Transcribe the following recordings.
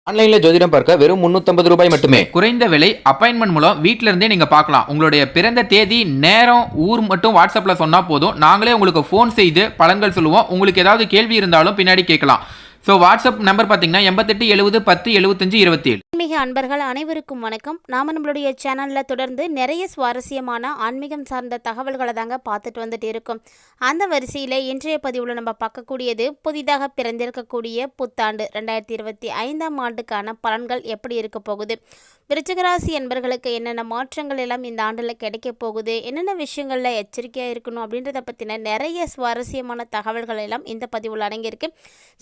ஆன்லைன்ல ஜோதிடம் பார்க்க வெறும் 350 ரூபாய் மட்டுமே. குறைந்த விலை அப்பாயின்மெண்ட் மூலம் வீட்ல இருந்தே நீங்க பார்க்கலாம். உங்களுடைய பிறந்த தேதி, நேரம், ஊர் மட்டும் வாட்ஸ்அப்ல சொன்னா போதும். நாங்களே உங்களுக்கு ஃபோன் செய்து பலன்கள் சொல்லுவோம். உங்களுக்கு ஏதாவது கேள்வி இருந்தாலும் பின்னாடி கேட்கலாம். ஸோ வாட்ஸ்அப் நம்பர் பார்த்தீங்கன்னா 88 70 10 75 27. ஆன்மீக அன்பர்கள் அனைவருக்கும் வணக்கம். நாம நம்மளுடைய சேனலில் தொடர்ந்து நிறைய சுவாரஸ்யமான ஆன்மீகம் சார்ந்த தகவல்களை தாங்க பார்த்துட்டு வந்துட்டு இருக்கோம். அந்த வரிசையில் இன்றைய பதிவில் நம்ம பார்க்கக்கூடியது புதிதாக பிறந்திருக்கக்கூடிய புத்தாண்டு 2025ஆம் ஆண்டுக்கான பலன்கள் எப்படி இருக்க போகுது, விருச்சிகராசி அன்பர்களுக்கு என்னென்ன மாற்றங்கள் எல்லாம் இந்த ஆண்டில் கிடைக்க போகுது, என்னென்ன விஷயங்களில் எச்சரிக்கையாக இருக்கணும் அப்படின்றத பற்றின நிறைய சுவாரஸ்யமான தகவல்கள் எல்லாம் இந்த பதிவில் அடங்கியிருக்கு.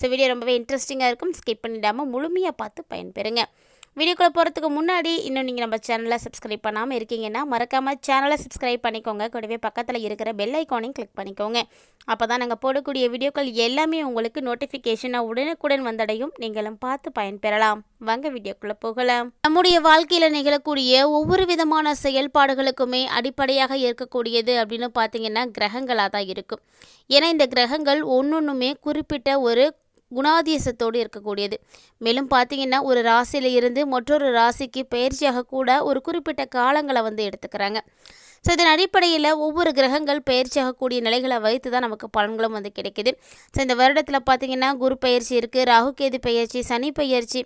ஸோ வீடியோ ரொம்பவே இன்ட்ரெஸ்டிங்காக இருக்கும். ஸ்கிப் பண்ணிடாமல் முழுமையாக பார்த்து பயன்பெறுங்க. வீடியோக்குள்ளே போகிறதுக்கு முன்னாடி இன்னும் நீங்கள் நம்ம சேனலை சப்ஸ்கிரைப் பண்ணாமல் இருக்கீங்கன்னா மறக்காமல் சேனலை சப்ஸ்கிரைப் பண்ணிக்கோங்க. கூடவே பக்கத்தில் இருக்கிற பெல் ஐக்கானையும் கிளிக் பண்ணிக்கோங்க. அப்போ தான் நாங்கள் போடக்கூடிய வீடியோக்கள் எல்லாமே உங்களுக்கு நோட்டிஃபிகேஷனாக உடனுக்குடன் வந்தடையும். நீங்களும் பார்த்து பயன்பெறலாம். வாங்க வீடியோக்குள்ளே போகலாம். நம்முடைய வாழ்க்கையில் நிகழக்கூடிய ஒவ்வொரு விதமான செயல்பாடுகளுக்குமே அடிப்படையாக இருக்கக்கூடியது அப்படின்னு பார்த்தீங்கன்னா கிரகங்களாக தான் இருக்கும். ஏன்னா இந்த கிரகங்கள் ஒன்றொன்றுமே குறிப்பிட்ட ஒரு குணாதிசத்தோடு இருக்கக்கூடியது. மேலும் பார்த்தீங்கன்னா ஒரு ராசியில் இருந்து மற்றொரு ராசிக்கு பயிற்சியாக கூட ஒரு குறிப்பிட்ட காலங்களை எடுத்துக்கிறாங்க. ஸோ இதன் அடிப்படையில் ஒவ்வொரு கிரகங்கள் பயிற்சியாகக்கூடிய நிலைகளை வைத்து தான் நமக்கு பலன்களும் கிடைக்குது. ஸோ இந்த வருடத்தில் பார்த்திங்கன்னா குரு பயிற்சி இருக்குது, ராகுகேது பயிற்சி, சனி பயிற்சி,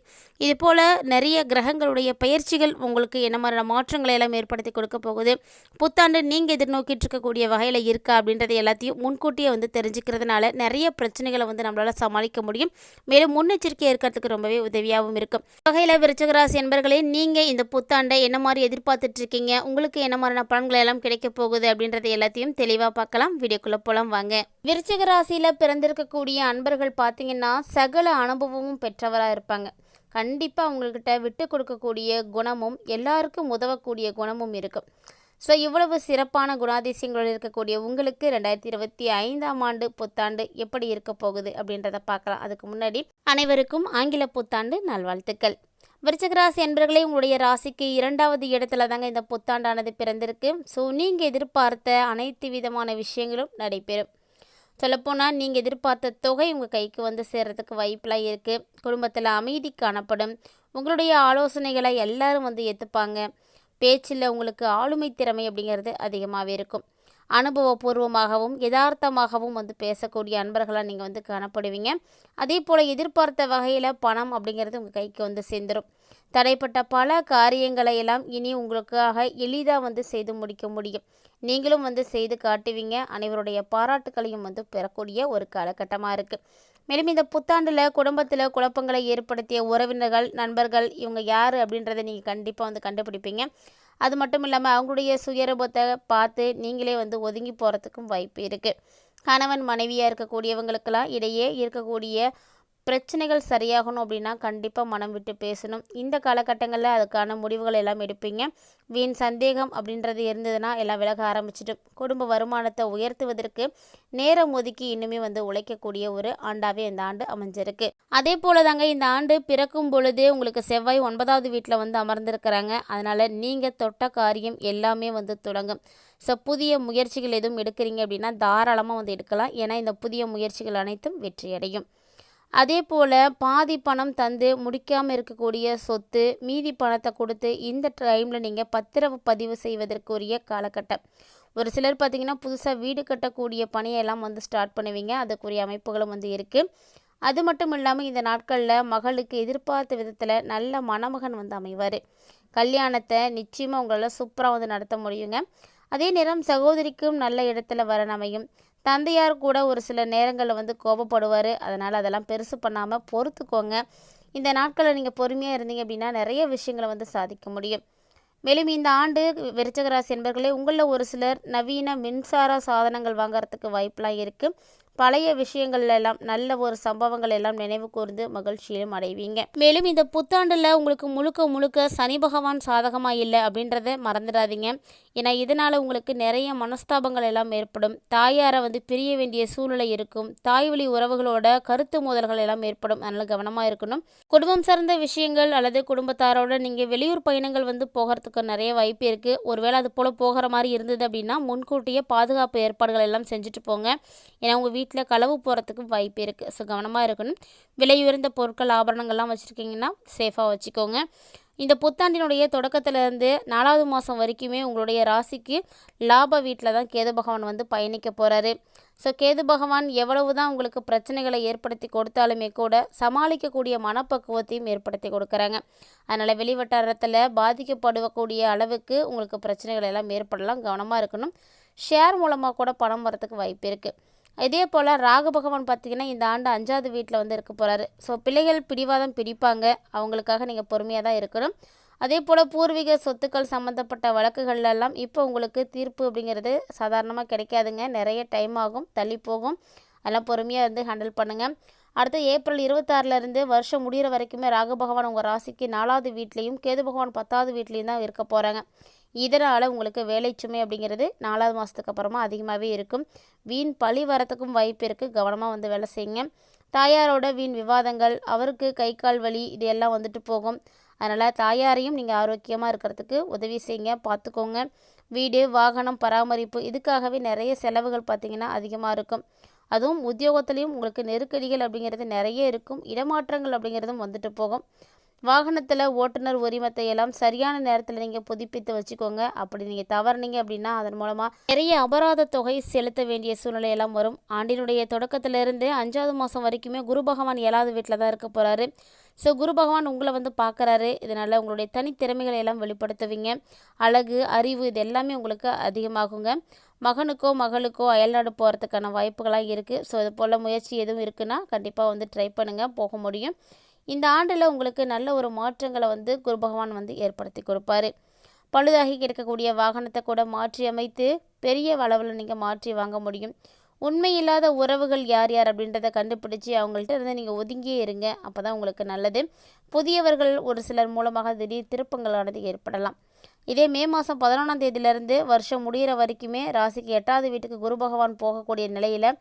இது போல் நிறைய கிரகங்களுடைய பயிற்சிகள் உங்களுக்கு என்ன மாதிரியான மாற்றங்களை எல்லாம் ஏற்படுத்தி கொடுக்க போகுது, புத்தாண்டு நீங்கள் எதிர்நோக்கிட்டு இருக்கக்கூடிய வகையில் இருக்கா அப்படின்றது எல்லாத்தையும் முன்கூட்டியே தெரிஞ்சுக்கிறதுனால நிறைய பிரச்சனைகளை நம்மளால் சமாளிக்க முடியும். மேலும் முன்னெச்சரிக்கையாக இருக்கிறதுக்கு ரொம்பவே உதவியாகவும் இருக்கும். வகையில் விருச்சிகராசி என்பர்களே, நீங்கள் இந்த புத்தாண்டை என்ன மாதிரி எதிர்பார்த்துட்டு இருக்கீங்க, உங்களுக்கு என்ன மாதிரியான பலன்களை எல்லாம் கிடைக்க போகுது அப்படின்றது எல்லாத்தையும் தெளிவாக பார்க்கலாம். வீடியோக்குள்ளே போலாம் வாங்க. விருச்சிக ராசியில் பிறந்திருக்கக்கூடிய அன்பர்கள் பார்த்தீங்கன்னா சகல அனுபவமும் பெற்றவராக இருப்பாங்க. கண்டிப்பாக அவங்கக்கிட்ட விட்டு கொடுக்கக்கூடிய குணமும் எல்லாருக்கும் உதவக்கூடிய குணமும் இருக்கும். ஸோ இவ்வளவு சிறப்பான குணாதிசயங்கள் இருக்கக்கூடிய உங்களுக்கு 2025ஆம் ஆண்டு புத்தாண்டு எப்படி இருக்க போகுது அப்படின்றத பார்க்கலாம். அதுக்கு முன்னாடி அனைவருக்கும் ஆங்கில புத்தாண்டு நல்வாழ்த்துக்கள். விருச்சிகராசி என்பர்களே, உங்களுடைய ராசிக்கு 2வது இடத்துல தாங்க இந்த புத்தாண்டானது பிறந்திருக்கு. ஸோ நீங்கள் எதிர்பார்த்த அனைத்து விதமான விஷயங்களும் நடைபெறும். சொல்லப்போனால் நீங்கள் எதிர்பார்த்த தொகை உங்கள் கைக்கு சேர்கிறதுக்கு வாய்ப்பெலாம் இருக்குது. குடும்பத்தில் அமைதி காணப்படும். உங்களுடைய ஆலோசனைகளை எல்லாரும் ஏற்றுப்பாங்க. பேச்சில் உங்களுக்கு ஆளுமை திறமை அப்படிங்கிறது அதிகமாகவே இருக்கும். அனுபவபூர்வமாகவும் யதார்த்தமாகவும் பேசக்கூடிய அன்பர்களாக நீங்கள் காணப்படுவீங்க. அதே போல் எதிர்பார்த்த வகையில் பணம் அப்படிங்கிறது உங்கள் கைக்கு சேர்ந்துடும். தடைப்பட்ட பல காரியங்களை எல்லாம் இனி உங்களுக்காக எளிதாக செய்து முடிக்க முடியும். நீங்களும் செய்து காட்டுவீங்க. அனைவருடைய பாராட்டுக்களையும் பெறக்கூடிய ஒரு காலகட்டமாக இருக்குது. மேலும் இந்த புத்தாண்டில் குடும்பத்தில் குழப்பங்களை ஏற்படுத்திய உறவினர்கள், நண்பர்கள், இவங்க யார் அப்படின்றத நீங்கள் கண்டிப்பாக கண்டுபிடிப்பீங்க. அது மட்டும் இல்லாமல் அவங்களுடைய சுயரூபத்தை பார்த்து நீங்களே ஒதுங்கி போகிறதுக்கும் வாய்ப்பு இருக்குது. கணவன் மனைவியாக இருக்கக்கூடியவங்களுக்கெல்லாம் இடையே இருக்கக்கூடிய பிரச்சனைகள் சரியாகணும் அப்படின்னா கண்டிப்பாக மனம் விட்டு பேசணும். இந்த காலகட்டங்களில் அதுக்கான முடிவுகள் எல்லாம் எடுப்பீங்க. வீண் சந்தேகம் அப்படின்றது இருந்ததுன்னா எல்லாம் விலக ஆரம்பிச்சிடும். குடும்ப வருமானத்தை உயர்த்துவதற்கு நேரம் ஒதுக்கி இன்னுமே உழைக்கக்கூடிய ஒரு ஆண்டாகவே இந்த ஆண்டு அமைஞ்சிருக்கு. அதே போல தாங்க இந்த ஆண்டு பிறக்கும் பொழுதே உங்களுக்கு செவ்வாய் 9வது வீட்டில் அமர்ந்திருக்கிறாங்க. அதனால் நீங்கள் தொட்ட காரியம் எல்லாமே தொடங்கும். ஸோ புதிய முயற்சிகள் எதுவும் எடுக்கிறீங்க அப்படின்னா தாராளமாக எடுக்கலாம். ஏன்னா இந்த புதிய முயற்சிகள் அனைத்தும் வெற்றியடையும். அதே போல் பாதி பணம் தந்து முடிக்காமல் இருக்கக்கூடிய சொத்து, மீதி பணத்தை கொடுத்து இந்த டைமில் நீங்கள் பத்திரப்பதிவு செய்வதற்குரிய காலகட்டம். ஒரு சிலர் பார்த்திங்கன்னா புதுசாக வீடு கட்டக்கூடிய பணியெல்லாம் ஸ்டார்ட் பண்ணுவீங்க. அதுக்குரிய அமைப்புகளும் இருக்குது. அது மட்டும் இல்லாமல் இந்த நாட்களில் மகளுக்கு எதிர்பார்த்த விதத்தில் நல்ல மணமகன் அமைவார். கல்யாணத்தை நிச்சயமாக உங்களால் சூப்பராக நடத்த முடியுங்க. அதே நேரம் சகோதரிக்கும் நல்ல இடத்துல வரன் அமையும். தந்தையார் கூட ஒரு சில நேரங்களில் கோபப்படுவார். அதனால் அதெல்லாம் பெருசு பண்ணாமல் பொறுத்துக்கோங்க. இந்த நாட்களில் நீங்கள் பொறுமையாக இருந்தீங்க அப்படின்னா நிறைய விஷயங்களை சாதிக்க முடியும். மேலும் இந்த ஆண்டு விருச்சிகராசி என்பர்களே, உங்களில் ஒரு சிலர் நவீன மின்சார சாதனங்கள் வாங்கிறதுக்கு வாய்ப்பெலாம் இருக்குது. பழைய விஷயங்கள் எல்லாம் நல்ல ஒரு சம்பவங்கள் எல்லாம் நினைவு கூர்ந்து மகிழ்ச்சியிலும் அடைவீங்க. மேலும் இந்த புத்தாண்டில் உங்களுக்கு முழுக்க முழுக்க சனி பகவான் சாதகமாக இல்லை அப்படின்றத மறந்துடாதீங்க. ஏன்னா இதனால் உங்களுக்கு நிறைய மனஸ்தாபங்கள் எல்லாம் ஏற்படும். தாயாரை பிரிய வேண்டிய சூழ்நிலை இருக்கும். தாய் வழி உறவுகளோட கருத்து மோதல்கள் எல்லாம் ஏற்படும். அதனால் கவனமாக இருக்கணும். குடும்பம் சார்ந்த விஷயங்கள் அல்லது குடும்பத்தாரோட நீங்கள் வெளியூர் பயணங்கள் போகிறதுக்கு நிறைய வாய்ப்பு இருக்குது. ஒருவேளை அது போல் போகிற மாதிரி இருந்தது அப்படின்னா முன்கூட்டியே பாதுகாப்பு ஏற்பாடுகள் எல்லாம் செஞ்சுட்டு போங்க. ஏன்னா உங்கள் வீட்டில் களவு போகிறதுக்கு வாய்ப்பு இருக்குது. ஸோ கவனமாக இருக்கணும். விலை உயர்ந்த பொருட்கள் ஆபரணங்கள்லாம் வச்சுருக்கீங்கன்னா சேஃபாக வச்சுக்கோங்க. இந்த புத்தாண்டினுடைய தொடக்கத்திலேருந்து 4வது மாதம் வரைக்குமே உங்களுடைய ராசிக்கு லாப வீட்டில் தான் கேது பகவான் வந்து பயணிக்க போகிறாரு. ஸோ கேது பகவான் எவ்வளவு தான் உங்களுக்கு பிரச்சனைகளை ஏற்படுத்தி கொடுத்தாலுமே கூட சமாளிக்கக்கூடிய மனப்பக்குவத்தையும் ஏற்படுத்தி கொடுக்குறாங்க. அதனால் வெளிவட்டாரத்தில் பாதிக்கப்படக்கூடிய அளவுக்கு உங்களுக்கு பிரச்சனைகள் எல்லாம் ஏற்படலாம். கவனமாக இருக்கணும். ஷேர் மூலமாக கூட பணம் வரத்துக்கு வாய்ப்பு இருக்குது. இதே போல் ராகு பகவான் பார்த்திங்கன்னா இந்த ஆண்டு 5வது வீட்டில் வந்து இருக்க போகிறாரு. ஸோ பிள்ளைகள் பிடிவாதம் பிடிப்பாங்க, அவங்களுக்காக நீங்கள் பொறுமையாக தான் இருக்கணும். அதே போல் பூர்வீக சொத்துக்கள் சம்மந்தப்பட்ட வழக்குகள்லாம் இப்போ உங்களுக்கு தீர்ப்பு அப்படிங்கிறது சாதாரணமாக கிடைக்காதுங்க. நிறைய டைம் ஆகும், தள்ளி போகும். அதெல்லாம் பொறுமையாக இருந்து ஹேண்டில் பண்ணுங்கள். அடுத்து ஏப்ரல் 26லேருந்து வருஷம் முடிகிற வரைக்குமே ராகு பகவான் உங்கள் ராசிக்கு 4வது வீட்லேயும் கேது பகவான் 10வது வீட்லேயும் தான் இருக்க போகிறாங்க. இதனால் உங்களுக்கு வேலை சுமை அப்படிங்கிறது 4வது மாதத்துக்கு அப்புறமா அதிகமாகவே இருக்கும். வீண் பழி வரத்துக்கும் வாய்ப்பு இருக்குது. கவனமாக வந்து வேலை செய்யுங்க. தாயாரோட வீண் விவாதங்கள், அவருக்கு கை கால் வலி, இது எல்லாம் வந்துட்டு போகும். அதனால் தாயாரையும் நீங்கள் ஆரோக்கியமாக இருக்கிறதுக்கு உதவி செய்யுங்க, பார்த்துக்கோங்க. வீடு வாகனம் பராமரிப்பு இதுக்காகவே நிறைய செலவுகள் பார்த்திங்கன்னா அதிகமாக இருக்கும். அதுவும் உத்தியோகத்துலேயும் உங்களுக்கு நெருக்கடிகள் அப்படிங்கிறது நிறைய இருக்கும். இடமாற்றங்கள் அப்படிங்கிறதும் வந்துட்டு போகும். வாகனத்தில் ஓட்டுநர் உரிமத்தை எல்லாம் சரியான நேரத்தில் நீங்கள் புதுப்பித்து வச்சுக்கோங்க. அப்படி நீங்கள் தவறுனீங்க அப்படின்னா அதன் மூலமாக நிறைய அபராத தொகை செலுத்த வேண்டிய சூழ்நிலையெல்லாம் வரும். ஆண்டினுடைய தொடக்கத்திலிருந்து 5வது மாதம் வரைக்குமே குரு பகவான் 7வது வீட்டில் தான் இருக்க போகிறாரு. ஸோ குரு பகவான் உங்களை வந்து பார்க்குறாரு. இதனால் உங்களுடைய தனித்திறமைகளை எல்லாம் வெளிப்படுத்துவீங்க. அழகு, அறிவு இது எல்லாமே உங்களுக்கு அதிகமாகுங்க. மகனுக்கோ மகளுக்கோ அயல்நாடு போகிறதுக்கான வாய்ப்புகளாக இருக்குது. ஸோ இது போல் முயற்சி எதுவும் இருக்குன்னா கண்டிப்பாக வந்து ட்ரை பண்ணுங்கள், போக முடியும். இந்த ஆண்டில் உங்களுக்கு நல்ல ஒரு மாற்றங்களை வந்து குரு பகவான் வந்து ஏற்படுத்தி கொடுப்பாரு. பழுதாகி கிடைக்கக்கூடிய வாகனத்தை கூட மாற்றி அமைத்து பெரிய அளவில் நீங்கள் மாற்றி வாங்க முடியும். உண்மையில்லாத உறவுகள் யார் யார் அப்படின்றத கண்டுபிடிச்சி அவங்கள்ட்ட இருந்து நீங்கள் ஒதுங்கியே இருங்க. அப்போ தான் உங்களுக்கு நல்லது. புதியவர்கள் ஒரு சிலர் மூலமாக திடீர் திருப்பங்களானது ஏற்படலாம். இதே மே மாதம் 11ஆம் தேதியிலேருந்து வருஷம் முடிகிற வரைக்குமே ராசிக்கு 8வது வீட்டுக்கு குரு பகவான் போகக்கூடிய நிலையில்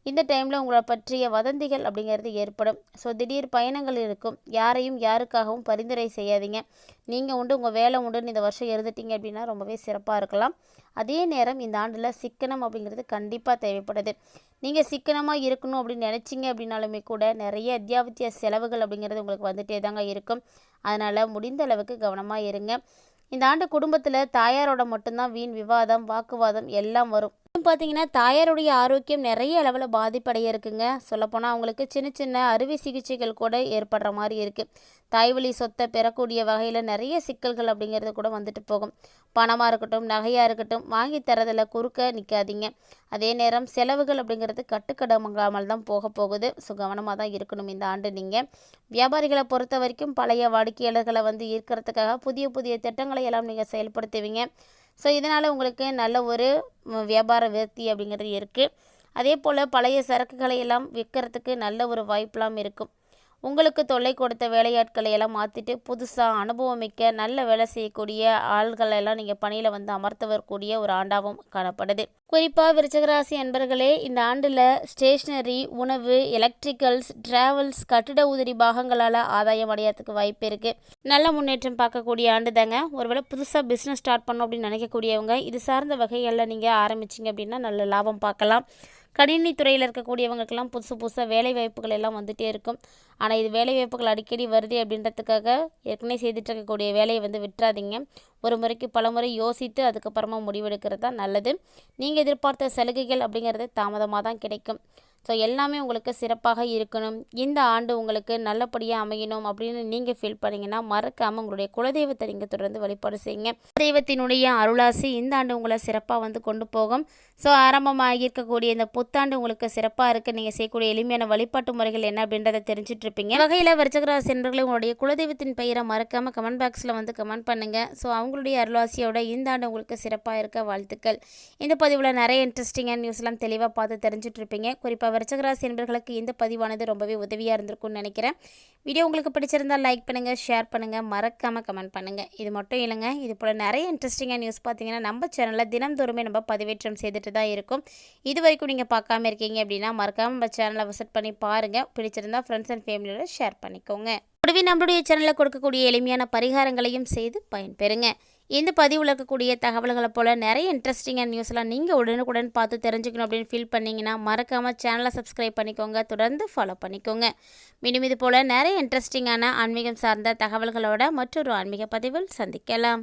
இந்த டைமில் உங்களை பற்றிய வதந்திகள் அப்படிங்கிறது ஏற்படும். ஸோ திடீர் பயணங்கள் இருக்கும். யாரையும் யாருக்காகவும் பரிந்துரை செய்யாதீங்க. நீங்கள் உண்டு உங்கள் வேலை உண்டுன்னு இந்த வருஷம் இருந்துட்டீங்க அப்படின்னா ரொம்பவே சிறப்பாக இருக்கலாம். அதே நேரம் இந்த ஆண்டில் சிக்கனம் அப்படிங்கிறது கண்டிப்பாக தேவைப்படுது. நீங்கள் சிக்கனமாக இருக்கணும் அப்படின்னு நினச்சிங்க அப்படின்னாலுமே கூட நிறைய அத்தியாவசிய செலவுகள் அப்படிங்கிறது உங்களுக்கு வந்துட்டே தாங்க இருக்கும். அதனால் முடிந்த அளவுக்கு கவனமாக இருங்க. இந்த ஆண்டு குடும்பத்தில் தாயாரோட மட்டும்தான் வீண் விவாதம், வாக்குவாதம் எல்லாம் வரும். பார்த்தீங்கன்னா தாயாருடைய ஆரோக்கியம் நிறைய அளவில் பாதிப்படைய இருக்குங்க. சொல்லப்போனால் அவங்களுக்கு சின்ன சின்ன அறுவை சிகிச்சைகள் கூட ஏற்படுற மாதிரி இருக்குது. தாய்வழி சொத்தை பெறக்கூடிய வகையில் நிறைய சிக்கல்கள் அப்படிங்கிறது கூட வந்துட்டு போகும். பணமாக இருக்கட்டும், நகையாக இருக்கட்டும், வாங்கி தரதில் குறுக்க நிற்காதீங்க. அதே நேரம் செலவுகள் அப்படிங்கிறது கட்டுக்கடமாமல் தான் போக போகுது. ஸோ கவனமாக தான் இருக்கணும் இந்த ஆண்டு. நீங்கள் வியாபாரிகளை பொறுத்த வரைக்கும் பழைய வாடிக்கையாளர்களை வந்து ஈர்க்கிறதுக்காக புதிய புதிய திட்டங்களை எல்லாம் நீங்கள் செயல்படுத்துவீங்க. ஸோ இதனால் உங்களுக்கு நல்ல ஒரு வியாபார விருத்தி அப்படிங்கிறது இருக்குது. அதே போல் பழைய சரக்குகளை எல்லாம் விற்கிறதுக்கு நல்ல ஒரு வாய்ப்பெலாம் இருக்கும். உங்களுக்கு தொல்லை கொடுத்த வேலையாட்களை எல்லாம் மாற்றிட்டு புதுசாக அனுபவமிக்க நல்ல வேலை செய்யக்கூடிய ஆள்களெல்லாம் நீங்கள் பணியில் வந்து அமர்த்த வரக்கூடிய ஒரு ஆண்டாகவும் காணப்படுது. குறிப்பாக விருச்சிகராசி அன்பர்களே, இந்த ஆண்டில் ஸ்டேஷ்னரி, உணவு, எலக்ட்ரிக்கல்ஸ், டிராவல்ஸ், கட்டிட உதிரி பாகங்களால் ஆதாயம் அடையாததுக்கு வாய்ப்பு இருக்குது. நல்ல முன்னேற்றம் பார்க்கக்கூடிய ஆண்டு தாங்க. ஒருவேளை புதுசாக பிஸ்னஸ் ஸ்டார்ட் பண்ணணும் அப்படின்னு நினைக்கக்கூடியவங்க இது சார்ந்த வகைகளில் நீங்கள் ஆரம்பிச்சிங்க அப்படின்னா நல்ல லாபம் பார்க்கலாம். கணினி துறையில் இருக்கக்கூடியவங்களுக்கெல்லாம் புதுசாக வேலை வாய்ப்புகள் எல்லாம் வந்துகிட்டே இருக்கும். ஆனால் இது வேலை வாய்ப்புகள் அடிக்கடி வருது அப்படின்றதுக்காக ஏற்கனவே செய்துட்டு இருக்கக்கூடிய வேலையை வந்து விட்டுறாதீங்க. ஒரு முறைக்கு பல முறை யோசித்து அதுக்கப்புறமா முடிவெடுக்கிறது தான் நல்லது. நீங்கள் எதிர்பார்த்த சலுகைகள் அப்படிங்கிறது தாமதமாக தான் கிடைக்கும். ஸோ எல்லாமே உங்களுக்கு சிறப்பாக இருக்கணும், இந்த ஆண்டு உங்களுக்கு நல்லபடியாக அமையணும் அப்படின்னு நீங்கள் ஃபீல் பண்ணிங்கன்னா மறக்காமல் உங்களுடைய குலதெய்வத்தை நீங்கள் தொடர்ந்து வழிபாடு செய்யுங்க. குலதெய்வத்தினுடைய அருளாசி இந்த ஆண்டு உங்களை சிறப்பாக வந்து கொண்டு போகும். ஸோ ஆரம்பமாக இருக்கக்கூடிய இந்த புத்தாண்டு உங்களுக்கு சிறப்பாக இருக்குது. நீங்கள் செய்யக்கூடிய எளிமையான வழிபாட்டு முறைகள் என்ன அப்படின்றத தெரிஞ்சுட்டு இருப்பீங்க. வகையில் விருச்சிகராசி என்பவர்களே, உங்களுடைய குலதெய்வத்தின் பெயரை மறக்காமல் கமெண்ட் பாக்ஸில் வந்து கமெண்ட் பண்ணுங்கள். ஸோ அவங்களுடைய அருளாசியோட இந்த ஆண்டு உங்களுக்கு சிறப்பாக இருக்க வாழ்த்துக்கள். இந்த பதிவில் நிறைய இன்ட்ரெஸ்டிங்கான நியூஸ்லாம் தெளிவாக பார்த்து தெரிஞ்சுட்டு இருப்பீங்க. குறிப்பாக விருச்சிகராசி என்பவர்களுக்கு இந்த பதிவானது ரொம்பவே உதவியாக இருந்திருக்கும்னு நினைக்கிறேன். வீடியோ உங்களுக்கு பிடிச்சிருந்தால் லைக் பண்ணுங்கள், ஷேர் பண்ணுங்கள், மறக்காமல் கமெண்ட் பண்ணுங்கள். இது மட்டும் இல்லைங்க, இது போல் நிறைய இன்ட்ரெஸ்டிங்கான நியூஸ் பார்த்தீங்கன்னா நம்ம சேனலில் தினம்தோறுமே நம்ம பதிவேற்றம் செய்துட்டு தான் இருக்கும். இது வரைக்கும் நீங்கள் பார்க்காம இருக்கீங்க அப்படின்னா மறக்காமல் நம்ம சேனலை விசிட் பண்ணி பாருங்கள். பிடிச்சிருந்தால் ஃப்ரெண்ட்ஸ் அண்ட் ஃபேமிலியோட ஷேர் பண்ணிக்கோங்க. கூடவே நம்மளுடைய சேனலில் கொடுக்கக்கூடிய எளிமையான பரிகாரங்களையும் செய்து பயன்பெறுங்க. இந்த பதிவில் இருக்கக்கூடிய தகவல்களை போல் நிறைய இன்ட்ரெஸ்டிங்கான நியூஸ்லாம் நீங்கள் உடனுக்குடன் பார்த்து தெரிஞ்சுக்கணும் அப்படின்னு ஃபீல் பண்ணிங்கன்னா மறக்காமல் சேனலை சப்ஸ்கிரைப் பண்ணிக்கோங்க, தொடர்ந்து ஃபாலோ பண்ணிக்கோங்க. மீண்டும் இது போல் நிறைய இன்ட்ரெஸ்டிங்கான ஆன்மீகம் சார்ந்த தகவல்களோட மற்றொரு ஆன்மீக பதிவில் சந்திக்கலாம்.